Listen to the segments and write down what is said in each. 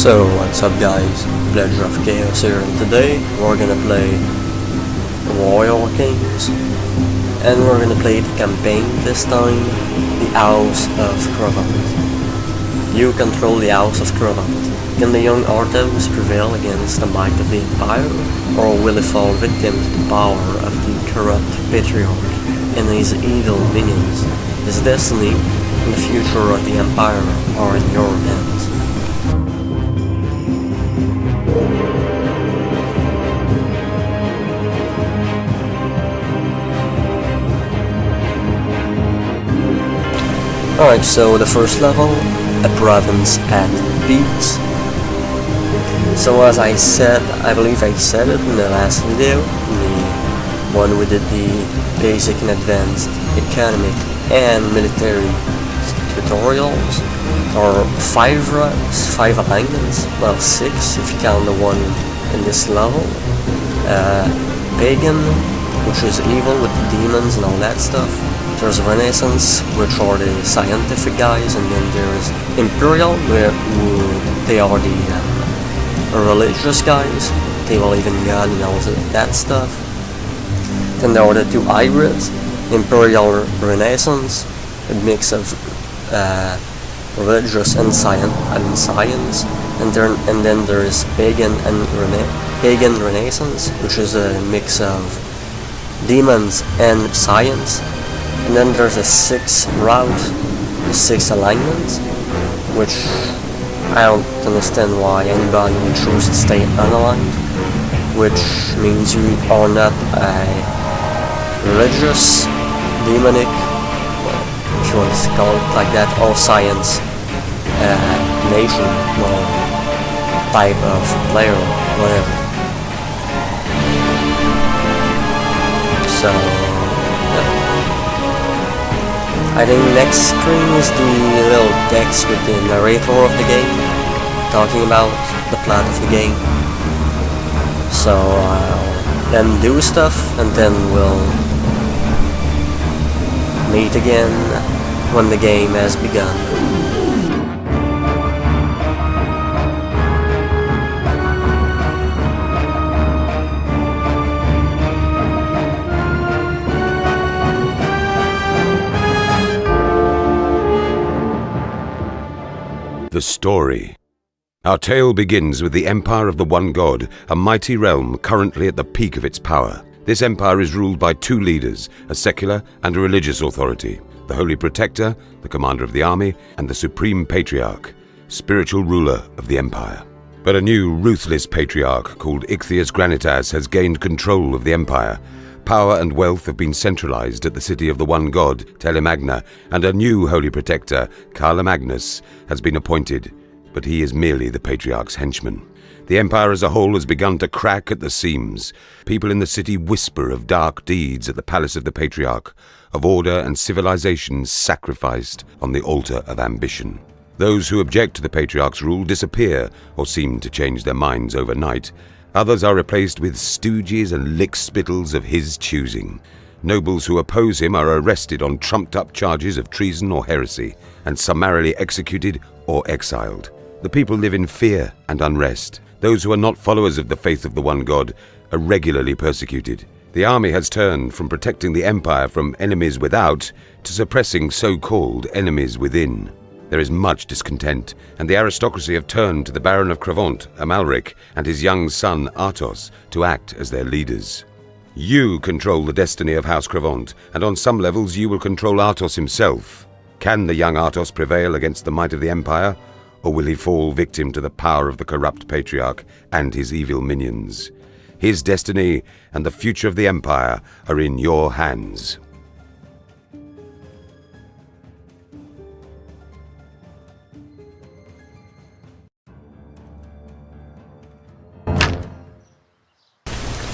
So what's up guys, Pleasure of Chaos here, and today we're gonna play Royal Kings, and we're gonna play the campaign this time, the House of Cravant. You control the House of Cravant. Can the young Arthos prevail against the might of the Empire, or will he fall victim to the power of the corrupt Patriarch and his evil minions? His destiny and the future of the Empire are in your hands. Alright, so the first level, a province at peace. So as I said, I believe I said it in the last video, the one we did the basic and advanced economic and military tutorials, or 5 ranks, 5 alignments, well 6 if you count the one in this level. Pagan, which is evil with the demons and all that stuff. There's Renaissance, which are the scientific guys, and then there's Imperial, who they are the religious guys. They believe in God and all that stuff. Then there are the 2 hybrids, Imperial-Renaissance, a mix of religious and science, and then there is Pagan-Renaissance, which is a mix of demons and science. And then there's a 6th route, the 6 alignments, which I don't understand why anybody would choose to stay unaligned, which means you are not a religious, demonic, if you want to call it like that, or science nation, or type of player, whatever. So I think next screen is the little text with the narrator of the game, talking about the plot of the game. So I'll then do stuff, and then we'll meet again when the game has begun. The story. Our tale begins with the Empire of the One God, a mighty realm currently at the peak of its power. This empire is ruled by 2 leaders, a secular and a religious authority, the Holy Protector, the commander of the army, and the Supreme Patriarch, spiritual ruler of the empire. But a new, ruthless patriarch called Ichthyus Granitas has gained control of the empire. Power and wealth have been centralized at the city of the One God, Telemagna, and a new Holy Protector, Carla Magnus, has been appointed, but he is merely the Patriarch's henchman. The empire as a whole has begun to crack at the seams. People in the city whisper of dark deeds at the palace of the Patriarch, of order and civilization sacrificed on the altar of ambition. Those who object to the Patriarch's rule disappear or seem to change their minds overnight. Others are replaced with stooges and lickspittles of his choosing. Nobles who oppose him are arrested on trumped-up charges of treason or heresy, and summarily executed or exiled. The people live in fear and unrest. Those who are not followers of the faith of the One God are regularly persecuted. The army has turned from protecting the empire from enemies without to suppressing so-called enemies within. There is much discontent, and the aristocracy have turned to the Baron of Cravant, Amalric, and his young son, Arthos, to act as their leaders. You control the destiny of House Cravant, and on some levels you will control Arthos himself. Can the young Arthos prevail against the might of the Empire, or will he fall victim to the power of the corrupt Patriarch and his evil minions? His destiny and the future of the Empire are in your hands.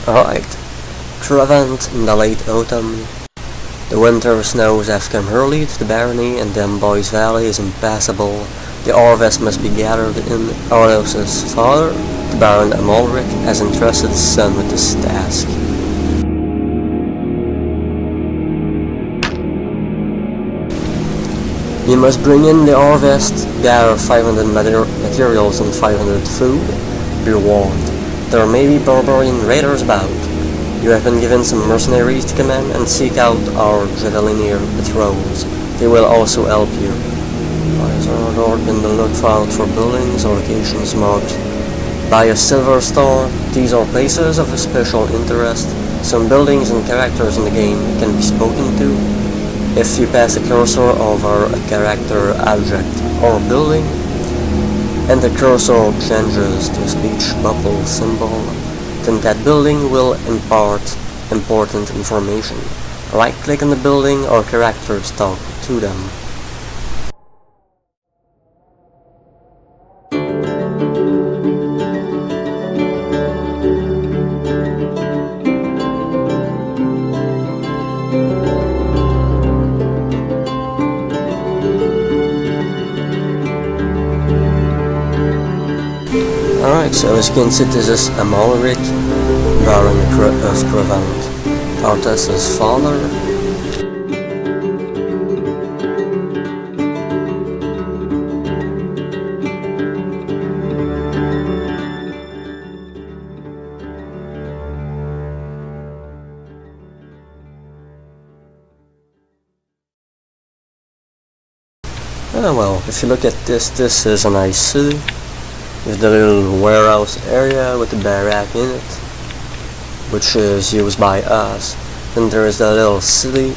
Alright, Cravant in the late autumn. The winter snows have come early to the barony, and the Amboise Valley is impassable. The harvest must be gathered in. Arthos' father, the Baron Amalric, has entrusted his son with this task. You must bring in the harvest, gather 500 materials and 500 food. Be warned, there may be barbarian raiders about. You have been given some mercenaries to command and seek out our Javelinier patrols. They will also help you. Lord in the lookout for buildings or locations marked by a silver star. These are places of special interest. Some buildings and characters in the game can be spoken to. If you pass a cursor over a character, object, or building, and the cursor changes to a speech bubble symbol, then that building will impart important information. Right-click on the building or character to talk to them. Alright, so as you can see, this is Amalric, Baron of Crevant, Arthas's father. Well, if you look at this is a nice city. With the little warehouse area with the barrack in it, which is used by us. Then there is the little city.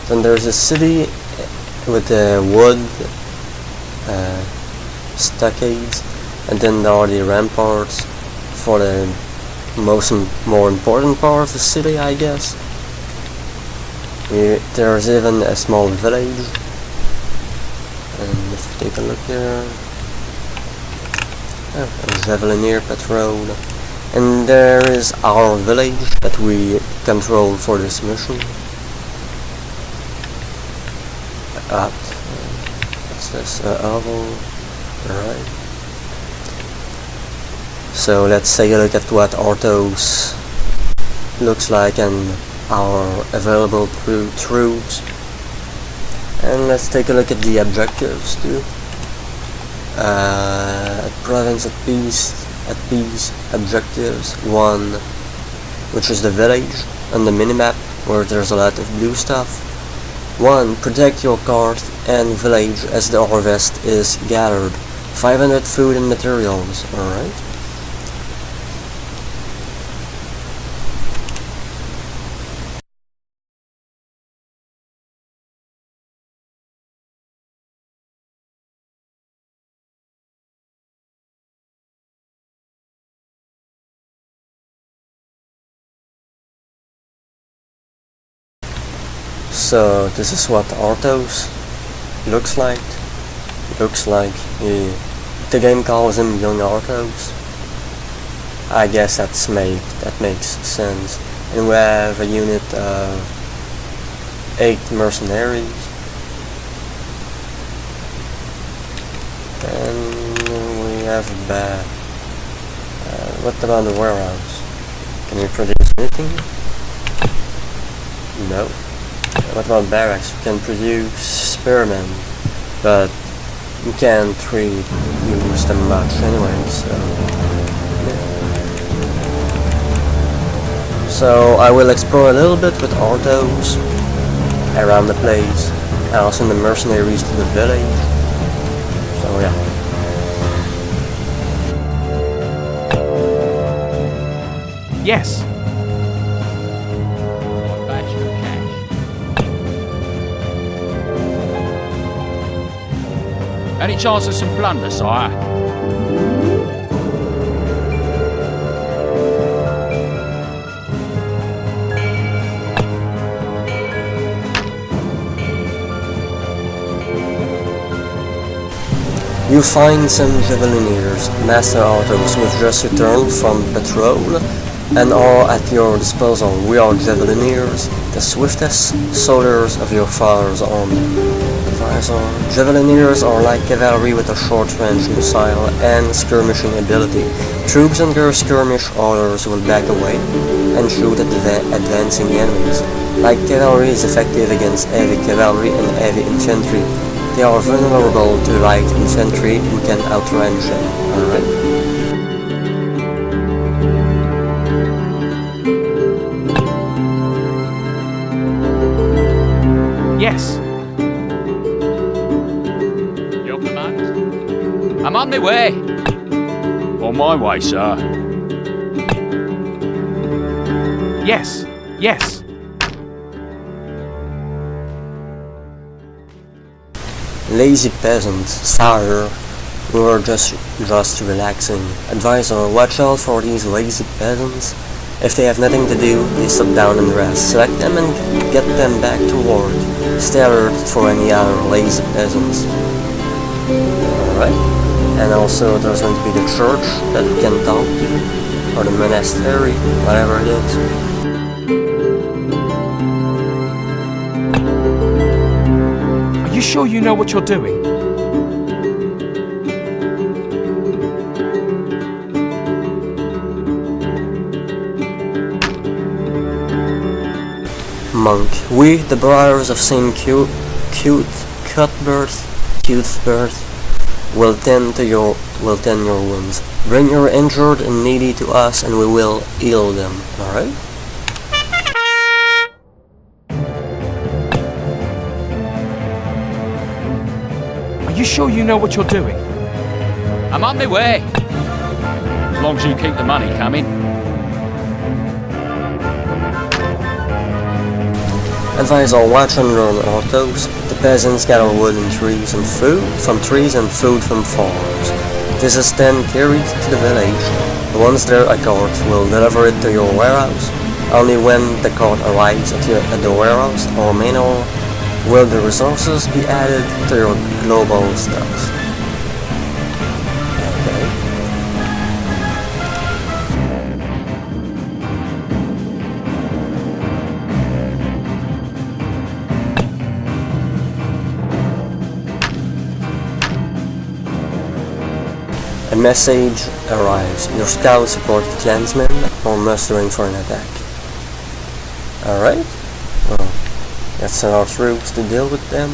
Then there's a city with the wood stockades, and then there are the ramparts for the more important part of the city, I guess. There's even a small village, and if you take a look here. Javelinier patrol, and there is our village that we control for this mission. What's this? Oval. Alright. So let's take a look at what Arthos looks like and our available troops. And let's take a look at the objectives too. Province at peace, objectives 1, which is the village on the minimap where there's a lot of blue stuff. 1. Protect your cart and village as the harvest is gathered. 500 food and materials, alright. So this is what Arthos looks like. The game calls him Young Arthos. I guess that makes sense. And we have a unit of 8 mercenaries. And we have a bad. What about the warehouse? Can we produce anything? No. What about barracks? We can produce spearmen, but you can't really use them much anyway, so yeah. So I will explore a little bit with Arthos around the place, and I'll send the mercenaries to the village, so yeah. Yes. Any chance of some plunder, sire? You find some Javeliniers, Master Arthos, who have just returned from patrol and are at your disposal. We are Javeliniers, the swiftest soldiers of your father's army. Javeliniers are like cavalry with a short-range missile and skirmishing ability. Troops under skirmish orders will back away and shoot at the advancing enemies. Like cavalry is effective against heavy cavalry and heavy infantry, they are vulnerable to light infantry and can outrange them. Alright? Yes. Your command? I'm on my way. On my way, sir. Yes. Yes. Lazy peasant, sire, we were just relaxing. Advisor, watch out for these lazy peasants. If they have nothing to do, they sit down and rest. Select them and get them back to work. Stay alert for any other lazy peasants. Alright. And also there's going to be the church that we can talk to, or the monastery, whatever it is. Are you sure you know what you're doing? Monk, we, the brothers of Saint Cuthbert, will tend your wounds. Bring your injured and needy to us, and we will heal them. All right. Are you sure you know what you're doing? I'm on my way. As long as you keep the money coming. Advisor, watch and learn our toes. The peasants gather wood and trees and food from trees and food from farms. This is then carried to the village. Once there, a cart will deliver it to your warehouse. Only when the cart arrives at the warehouse or manor will the resources be added to your global stocks. Okay. A message arrives. Your scouts support the clansmen or mustering for an attack. Alright. Well, let's send our troops to deal with them.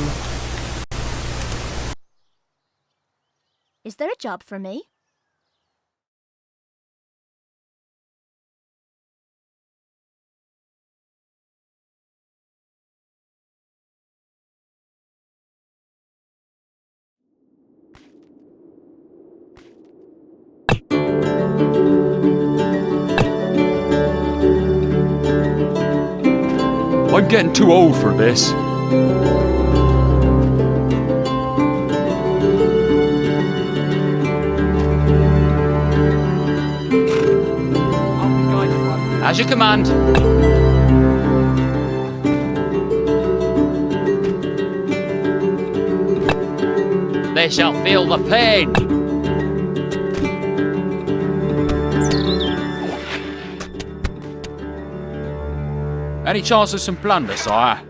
Is there a job for me? I'm getting too old for this. As you command. They shall feel the pain. Any chance of some plunder, sire?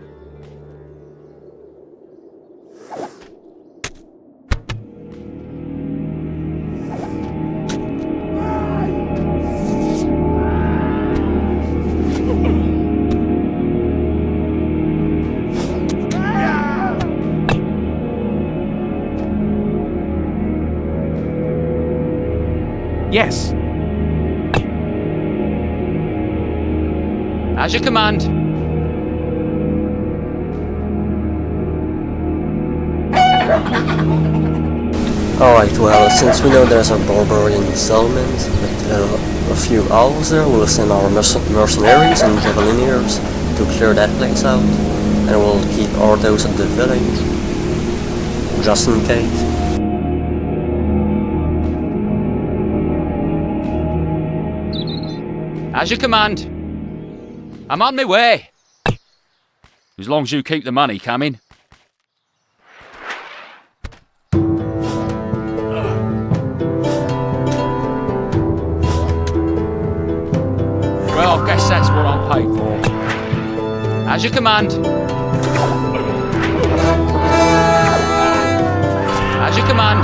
Yes. As you command. Alright, well, since we know there's a barbarian settlement with a few owls there, we'll send our mercenaries and javelineers to clear that place out. And we'll keep Ordos at the village, just in case. As you command. I'm on my way. As long as you keep the money coming. Well, I guess that's what I'm paid for. As you command. As you command.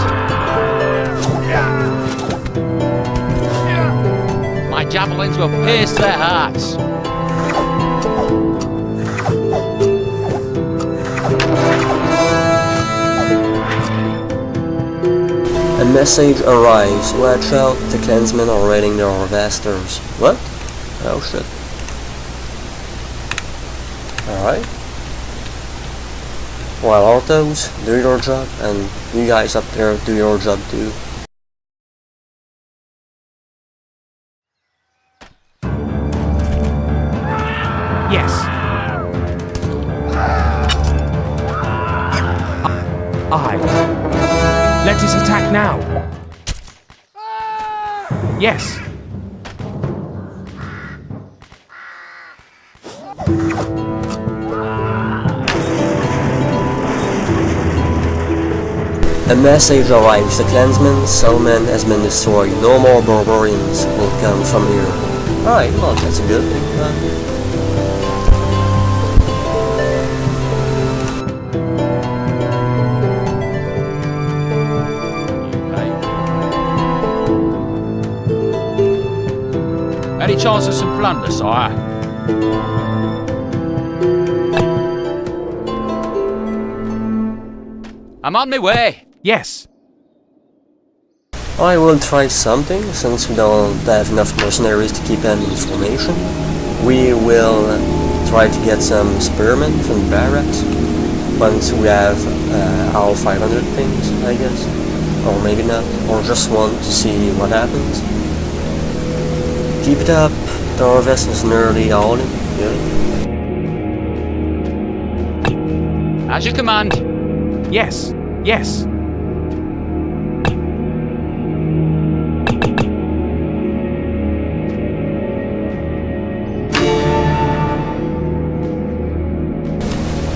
My javelins will pierce their hearts. message arrives. Watch out, the clansmen are raiding the harvesters. What? Oh shit. Alright. Well, autos, do your job, and you guys up there do your job too. Yes. I. Let us attack now. Yes. A message arrives. The clansman settlement has been destroyed. No more barbarians will come from here. Alright, well, that's a good thing. Any chance of some plunder, sire? I'm on my way. Yes. I will try something, since we don't have enough mercenaries to keep any information. We will try to get some spearmen from the barracks once we have all 500 things, I guess. Or maybe not, or just one to see what happens. Keep it up, the harvest is nearly all in. Yeah. As you command. Yes, yes.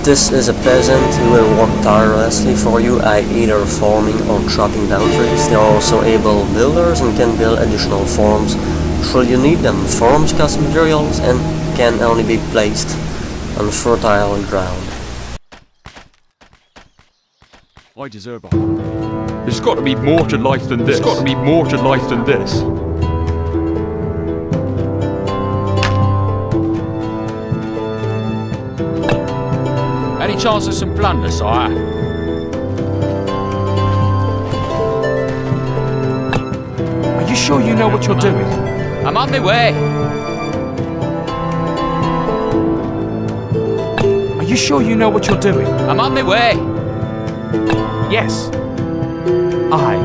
This is a peasant who will work tirelessly for you, either farming or chopping down trees. They are also able builders and can build additional farms should you need them. Farms cost materials and can only be placed on fertile ground. I deserve a There's got to be more to life than this. There's got to be more to life than this. Any chance of some plunder, sire? Are you sure you know what you're doing? I'm on my way. Are you sure you know what you're doing? I'm on my way. Yes. I.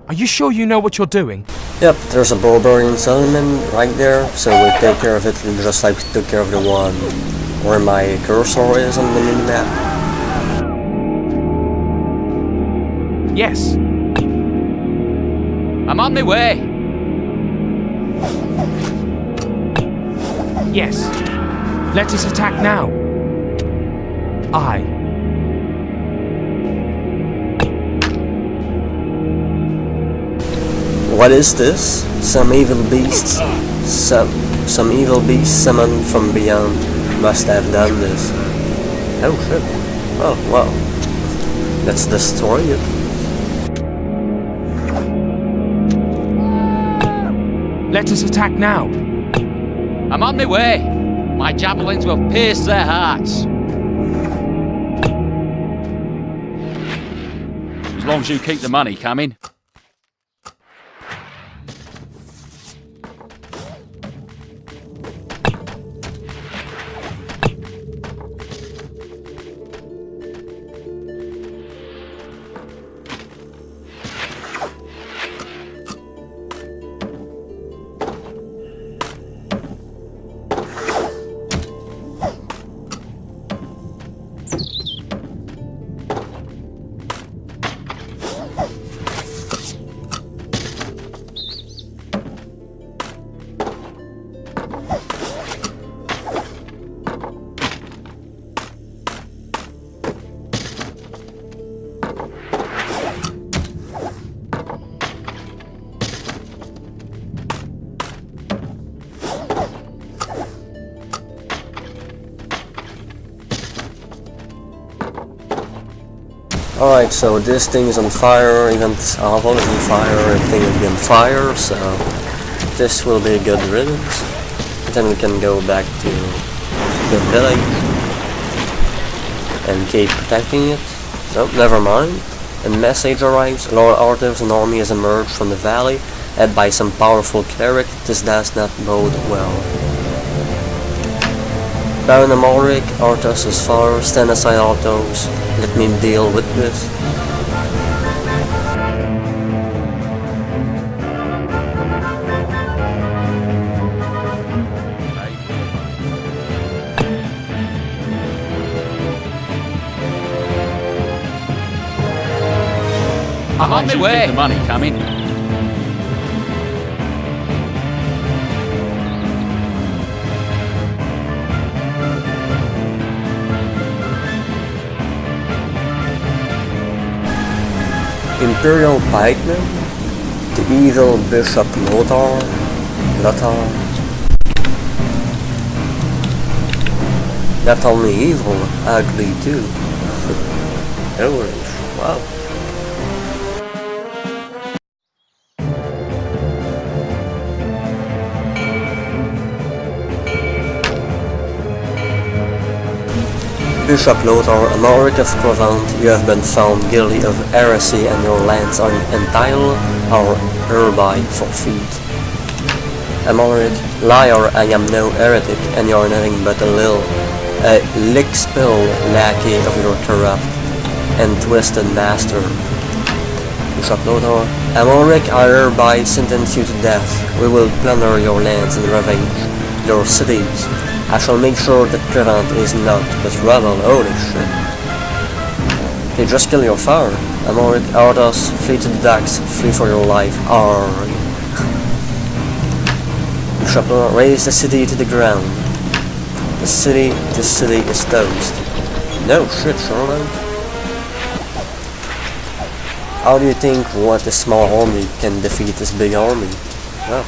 Are you sure you know what you're doing? Yep, there's a barbarian settlement right there, so we'll take care of it just like we took care of the one where my cursor is on the mini-map. Yes. I'm on my way. Yes. Let us attack now. I. What is this? Some evil beasts? Some evil beasts summoned from beyond must have done this. Oh shit. Oh wow. Let's destroy it. Let us attack now. I'm on my way. My javelins will pierce their hearts. As long as you keep the money coming. Alright, so this thing is on fire, even Alval is on fire, everything will be on fire, so this will be a good riddance. Then we can go back to the village and keep protecting it. Nope, never mind. A message arrives. Lord Arthur's army has emerged from the valley, led by some powerful cleric. This does not bode well. Baron Amalric, Arthas is far. Stand aside, Arthos. Let me deal with this. I'm on my way. The money coming. Imperial pikeman, the evil Bishop Lothar. Not only evil, ugly too. Hellish, wow. Bishop Lothar, Amalric of Provence, you have been found guilty of heresy and your lands are entitled are hereby forfeit. Amalric, liar, I am no heretic and you are nothing but a lick-spilled lackey of your corrupt and twisted master. Bishop Lothar, Amalric, I hereby sentence you to death. We will plunder your lands and ravage your cities. I shall make sure that Provence is not but rubble. Holy shit. Okay, just kill your father. Amalric, Arthas, flee to the docks, flee for your life. Arrgh. Bishop Lothar, raise the city to the ground. This city is toast. No shit, Sherlock. How do you think what a small army can defeat this big army? Well.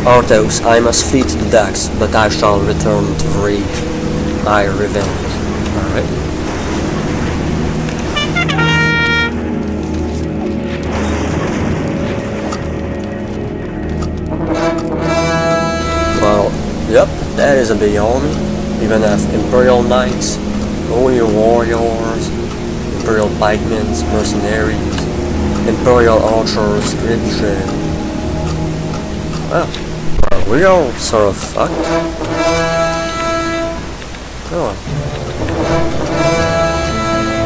Arthos, I must flee to the docks, but I shall return to wreak my revenge. Alright. Well, yep, that is a big army. Even have Imperial Knights, Holy Warriors, Imperial Pikemen, Mercenaries, Imperial Archers, Gridship. Well. We are sort of fucked. Oh.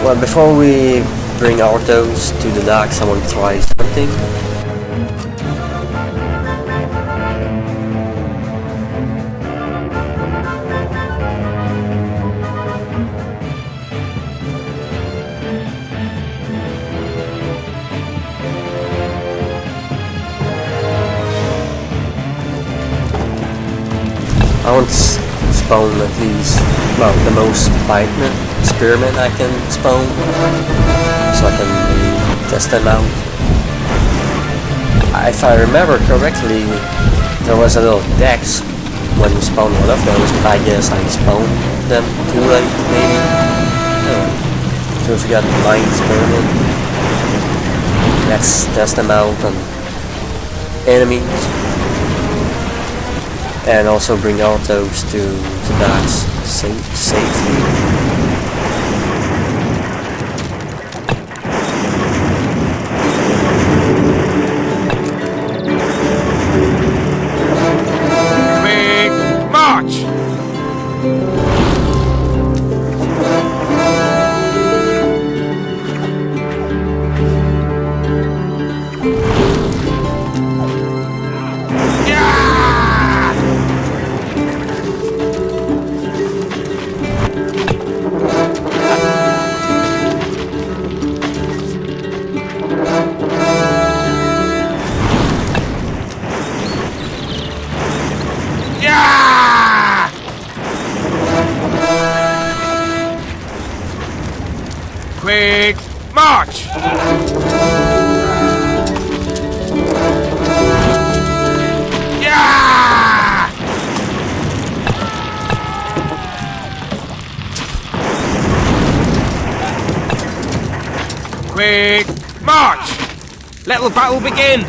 Well, before we bring Arthos to the docks, I want to try something. I want to spawn at least, well, the most pikemen, spearmen I can spawn, so I can maybe test them out. If I remember correctly, there was a little dex when you spawn one of those, but I guess I spawned them too late, maybe. So if you got 9 spearmen, let's test them out on enemies. And also bring Arthos to the docks safely. Quick march! Quick march! Yeah! Quick! March! Let the battle begin!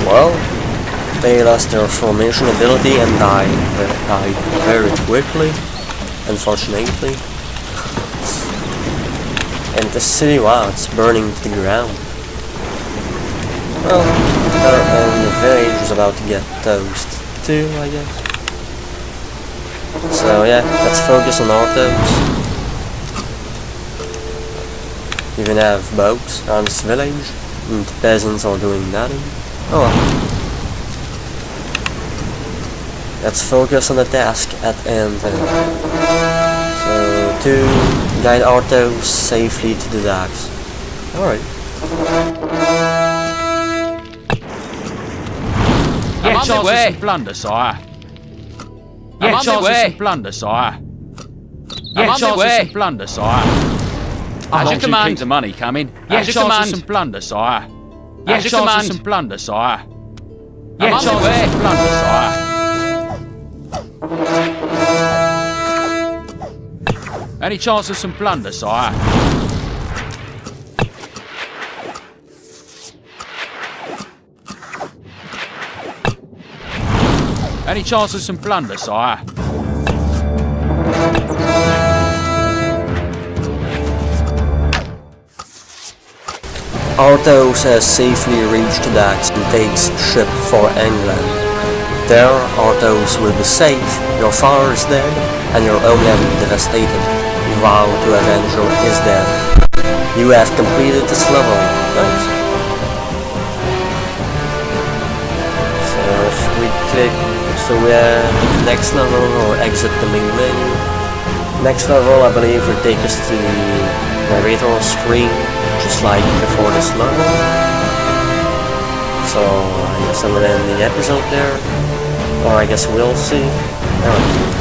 Well, they lost their formation ability and died very quickly, unfortunately. And the city, wow, it's burning to the ground. Well, the village is about to get toast too, I guess. So yeah, let's focus on autos. Even have boats around this village, and the peasants are doing nothing. Oh well. Let's focus on the task at hand. So, to guide autos safely to the docks. Alright. I'm on my way. Some plunder, sire. I'm on my way. Some plunder, sire. I'm on my way. Some plunder, sire. As you command. Keep the money coming. As you command. Some plunder, sire. As you command. Some plunder, sire. I'm on my way. Plunder, sire. Any chance of some plunder, sire? Any chance of some plunder, sire? Arthos has safely reached the docks and takes ship for England. There, Arthos will be safe, your father is dead, and your homeland devastated. You vow to avenge his death. You have completed this level. Nice. So if we click, so we have next level or exit the main menu. Next level, I believe, will take us to the narrator screen, just like before this level. So I guess I will end the episode there, or I guess we'll see. Alright.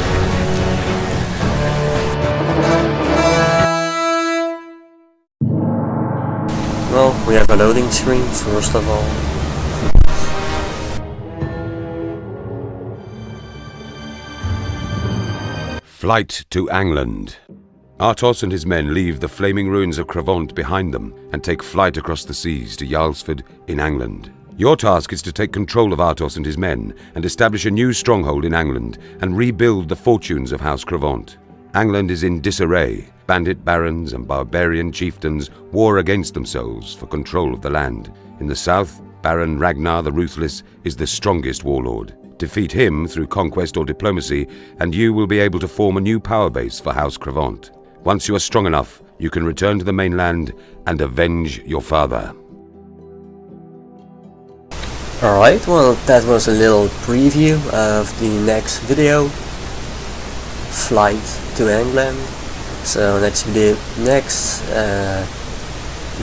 Well, we have a loading screen first of all. Flight to England. Arthos and his men leave the flaming ruins of Crevant behind them and take flight across the seas to Jarlsford in England. Your task is to take control of Arthos and his men and establish a new stronghold in England and rebuild the fortunes of House Crevant. England is in disarray. Bandit barons and barbarian chieftains war against themselves for control of the land. In the south, Baron Ragnar the Ruthless is the strongest warlord. Defeat him through conquest or diplomacy, and you will be able to form a new power base for House Crevant. Once you are strong enough, you can return to the mainland and avenge your father. Alright, well that was a little preview of the next video. Flight to England. So next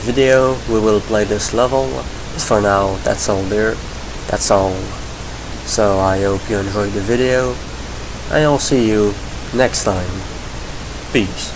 video we will play this level. But for now, that's all there. That's all. So I hope you enjoyed the video, and I'll see you next time. Peace.